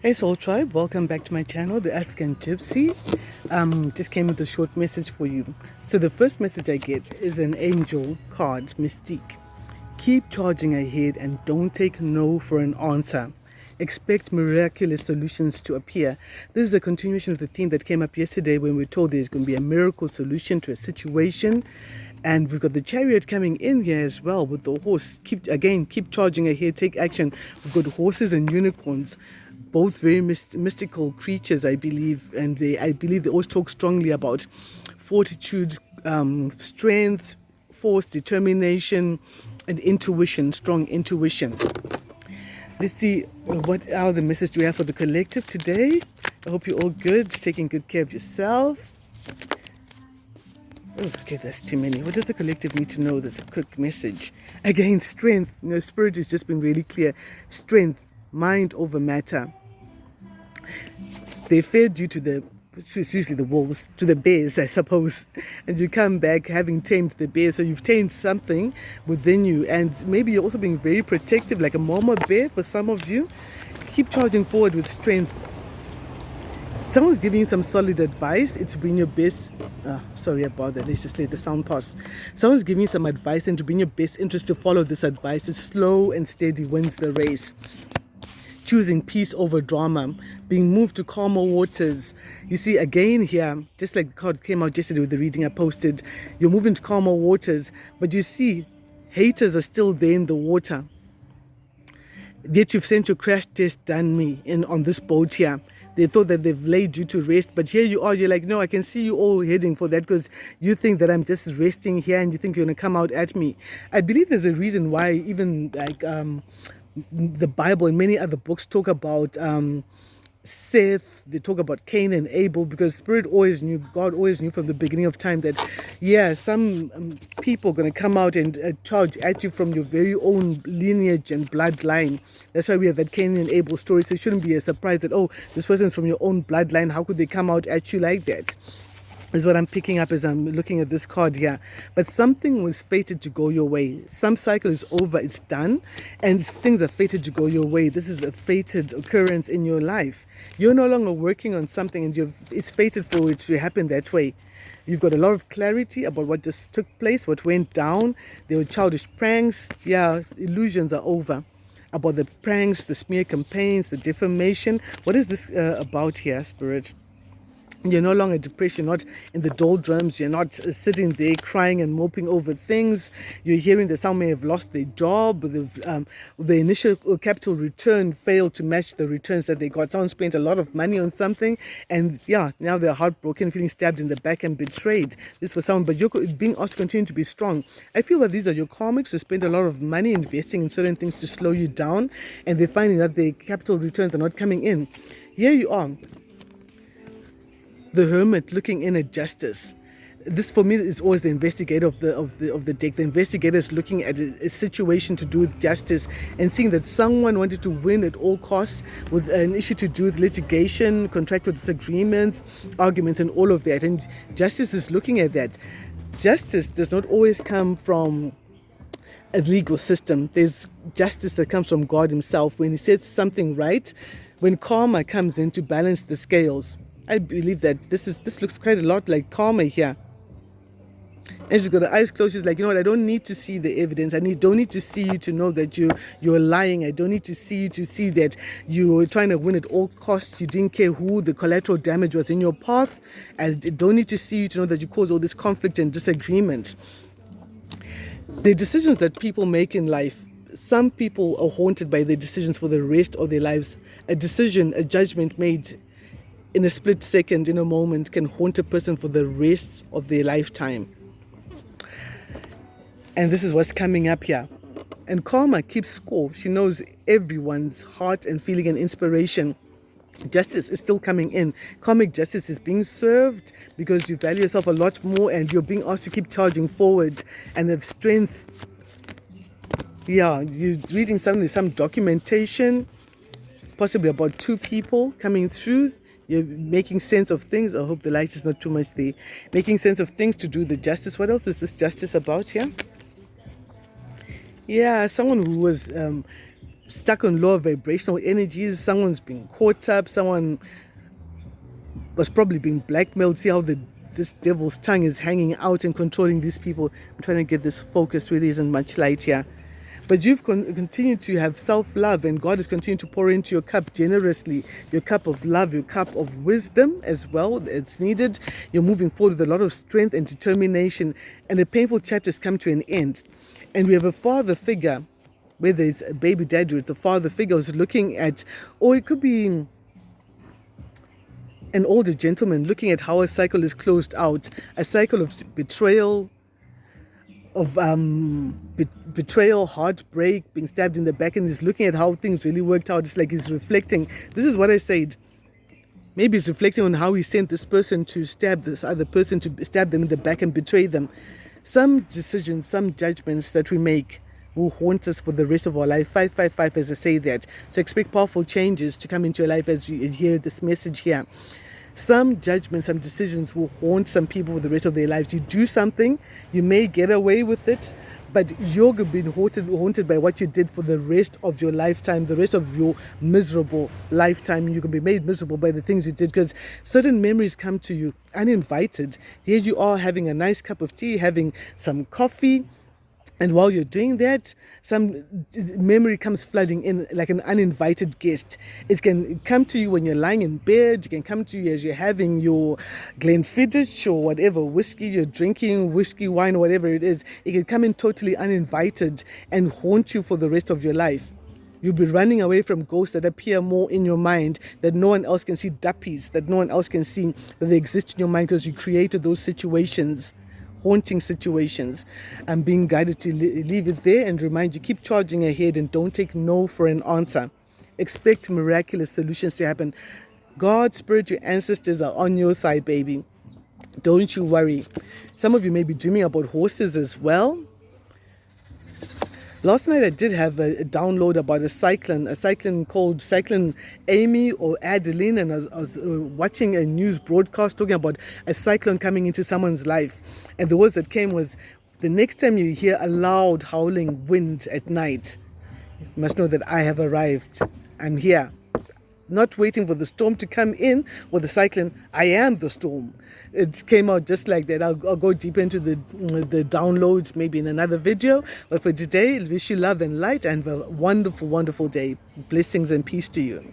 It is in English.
Hey Soul Tribe, welcome back to my channel, The African Gypsy. Just came with a short message for you. So the first message I get is an angel card, Mystique. Keep charging ahead and don't take no for an answer. Expect miraculous solutions to appear. This is a continuation of the theme that came up yesterday when we were told there's going to be a miracle solution to a situation. And we've got the chariot coming in here as well with the horse. Keep charging ahead, take action. We've got horses and unicorns, both very mystical creatures, I believe, and I believe they always talk strongly about fortitude, strength, force, determination, and intuition, strong intuition. Let's see what other message do we have for the collective today. I hope you're all good, taking good care of yourself. Oh, okay, that's too many. What does the collective need to know? That's a quick message. Again, strength. Spirit has just been really clear. Strength, mind over matter. They fed you it's usually the wolves, to the bears, I suppose. And you come back having tamed the bear. So you've tamed something within you. And maybe you're also being very protective, like a mama bear for some of you. Keep charging forward with strength. Someone's giving you some solid advice. It's been your best. Sorry about that. Let's just let the sound pass. Someone's giving you some advice, and to be in your best interest to follow this advice. It's slow and steady wins the race. Choosing peace over drama, being moved to calmer waters. You see, again here, just like the card came out yesterday with the reading I posted, you're moving to calmer waters, but you see, haters are still there in the water. Yet you've sent your crash test dummy in on this boat here. They thought that they've laid you to rest, but here you are, you're like, no, I can see you all heading for that because you think that I'm just resting here and you think you're going to come out at me. I believe there's a reason why even like the Bible and many other books talk about Seth, they talk about Cain and Abel, because God always knew from the beginning of time that, some people are going to come out and charge at you from your very own lineage and bloodline. That's why we have that Cain and Abel story. So it shouldn't be a surprise that, oh, this person's from your own bloodline. How could they come out at you like that? Is what I'm picking up as I'm looking at this card here. But something was fated to go your way. Some cycle is over, it's done, and things are fated to go your way. This is a fated occurrence in your life. You're no longer working on something and it's fated for it to happen that way. You've got a lot of clarity about what just took place, what went down. There were childish pranks. Yeah, illusions are over. About the pranks, the smear campaigns, the defamation. What is this about here, Spirit? You're no longer depressed. You're not in the doldrums. You're not sitting there crying and moping over things. You're hearing that some may have lost their job. The initial capital return failed to match the returns that they got. Someone spent a lot of money on something, and now they're heartbroken, feeling stabbed in the back and betrayed. This was someone, but you're being asked to continue to be strong. I feel that these are your karmics who spend a lot of money investing in certain things to slow you down, and they're finding that the capital returns are not coming in. Here you are, the hermit looking in at justice. This for me is always the investigator of the deck. The investigator is looking at a situation to do with justice and seeing that someone wanted to win at all costs with an issue to do with litigation, contractual disagreements, arguments, and all of that. And justice is looking at that. Justice does not always come from a legal system. There's justice that comes from God himself. When he sets something right, when karma comes in to balance the scales. I believe that this looks quite a lot like karma here. And she's got her eyes closed. She's like, you know what? I don't need to see the evidence. Don't need to see you to know that you're lying. I don't need to see you to see that you're trying to win at all costs. You didn't care who the collateral damage was in your path. I don't need to see you to know that you caused all this conflict and disagreement. The decisions that people make in life, some people are haunted by their decisions for the rest of their lives. A decision, a judgment made in a split second, in a moment, can haunt a person for the rest of their lifetime. And this is what's coming up here. And karma keeps score. She knows everyone's heart and feeling and inspiration. Justice is still coming in. Karmic justice is being served because you value yourself a lot more and you're being asked to keep charging forward and have strength. Yeah, you're reading some documentation, possibly about two people coming through. You're making sense of things. I hope the light is not too much there. Making sense of things to do the justice. What else is this justice about here? Yeah, someone who was stuck on lower vibrational energies. Someone's been caught up. Someone was probably being blackmailed. See how this devil's tongue is hanging out and controlling these people. I'm trying to get this focused. Really isn't much light here. But you've continued to have self-love, and God is continuing to pour into your cup generously, your cup of love, your cup of wisdom as well. It's needed. You're moving forward with a lot of strength and determination, and the painful chapters come to an end. And we have a father figure, whether it's a baby daddy or it's a father figure who's looking at, or it could be an older gentleman looking at how a cycle is closed out, a cycle of betrayal, betrayal, heartbreak, being stabbed in the back, and he's looking at how things really worked out. It's like he's reflecting. This is what I said. Maybe he's reflecting on how he sent this person to stab this other person, to stab them in the back and betray them. Some decisions, some judgments that we make will haunt us for the rest of our life. 555, as I say that. So expect powerful changes to come into your life as you hear this message here. Some judgments, some decisions will haunt some people for the rest of their lives. You do something, you may get away with it, but you're going to be haunted by what you did for the rest of your lifetime, the rest of your miserable lifetime. You can be made miserable by the things you did, because certain memories come to you uninvited. Here you are having a nice cup of tea, having some coffee, and while you're doing that, some memory comes flooding in like an uninvited guest. It can come to you when you're lying in bed. It can come to you as you're having your Glenfiddich or whatever whiskey you're drinking, whiskey, wine, or whatever it is. It can come in totally uninvited and haunt you for the rest of your life. You'll be running away from ghosts that appear more in your mind, that no one else can see, duppies, that no one else can see, that they exist in your mind because you created those situations. Haunting situations. I'm being guided to leave it there and remind you, keep charging ahead and don't take no for an answer. Expect miraculous solutions to happen. God, Spirit, your ancestors are on your side, baby. Don't you worry. Some of you may be dreaming about horses as well. Last night I did have a download about a cyclone called Cyclone Amy or Adeline, and I was watching a news broadcast talking about a cyclone coming into someone's life. And the words that came was, the next time you hear a loud howling wind at night, you must know that I have arrived. I'm here. Not waiting for the storm to come in or the cyclone. I am the storm. It came out just like that. I'll go deep into the downloads maybe in another video. But for today, I wish you love and light and a wonderful, wonderful day. Blessings and peace to you.